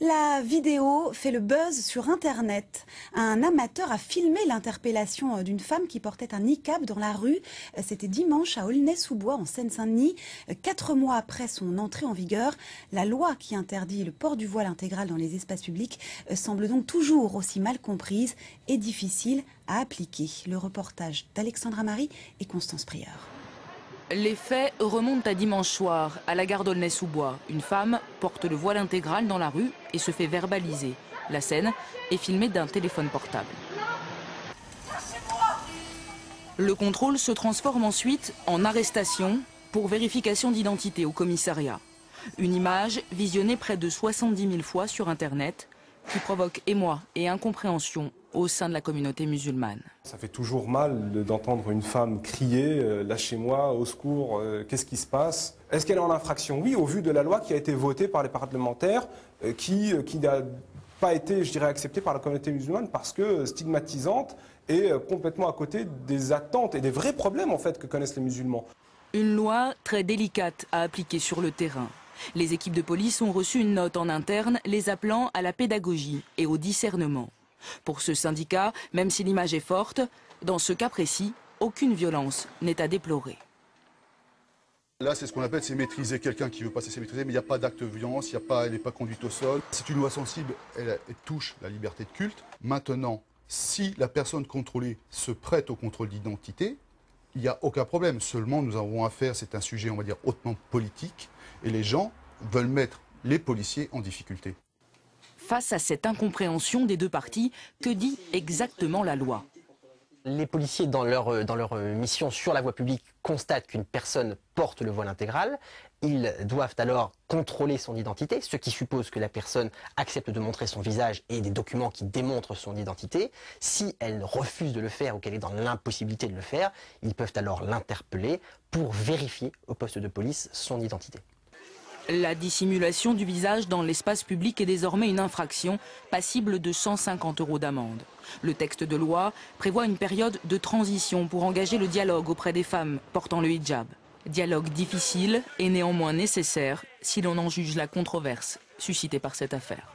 La vidéo fait le buzz sur Internet. Un amateur a filmé l'interpellation d'une femme qui portait un niqab dans la rue. C'était dimanche à Aulnay-sous-Bois, en Seine-Saint-Denis. 4 mois après son entrée en vigueur, la loi qui interdit le port du voile intégral dans les espaces publics semble donc toujours aussi mal comprise et difficile à appliquer. Le reportage d'Alexandra Marie et Constance Prieur. Les faits remontent à dimanche soir, à la gare d'Aulnay-sous-Bois. Une femme porte le voile intégral dans la rue et se fait verbaliser. La scène est filmée d'un téléphone portable. Le contrôle se transforme ensuite en arrestation pour vérification d'identité au commissariat. Une image visionnée près de 70 000 fois sur Internet qui provoque émoi et incompréhension au sein de la communauté musulmane. Ça fait toujours mal d'entendre une femme crier « lâchez-moi, au secours, qu'est-ce qui se passe ?» Est-ce qu'elle est en infraction? Oui, au vu de la loi qui a été votée par les parlementaires, qui n'a pas été, je dirais, acceptée par la communauté musulmane parce que stigmatisante et complètement à côté des attentes et des vrais problèmes en fait que connaissent les musulmans. Une loi très délicate à appliquer sur le terrain. Les équipes de police ont reçu une note en interne les appelant à la pédagogie et au discernement. Pour ce syndicat, même si l'image est forte, dans ce cas précis, aucune violence n'est à déplorer. Là, c'est ce qu'on appelle, c'est maîtriser quelqu'un qui veut passer, c'est maîtriser, mais il n'y a pas d'acte de violence, elle n'est pas conduite au sol. C'est une loi sensible, elle touche la liberté de culte. Maintenant, si la personne contrôlée se prête au contrôle d'identité, il n'y a aucun problème. Seulement, nous avons affaire, c'est un sujet, on va dire, hautement politique, et les gens veulent mettre les policiers en difficulté. Face à cette incompréhension des deux parties, que dit exactement la loi? Les policiers, dans leur mission sur la voie publique, constatent qu'une personne porte le voile intégral. Ils doivent alors contrôler son identité, ce qui suppose que la personne accepte de montrer son visage et des documents qui démontrent son identité. Si elle refuse de le faire ou qu'elle est dans l'impossibilité de le faire, ils peuvent alors l'interpeller pour vérifier au poste de police son identité. La dissimulation du visage dans l'espace public est désormais une infraction passible de 150 € d'amende. Le texte de loi prévoit une période de transition pour engager le dialogue auprès des femmes portant le hijab. Dialogue difficile et néanmoins nécessaire si l'on en juge la controverse suscitée par cette affaire.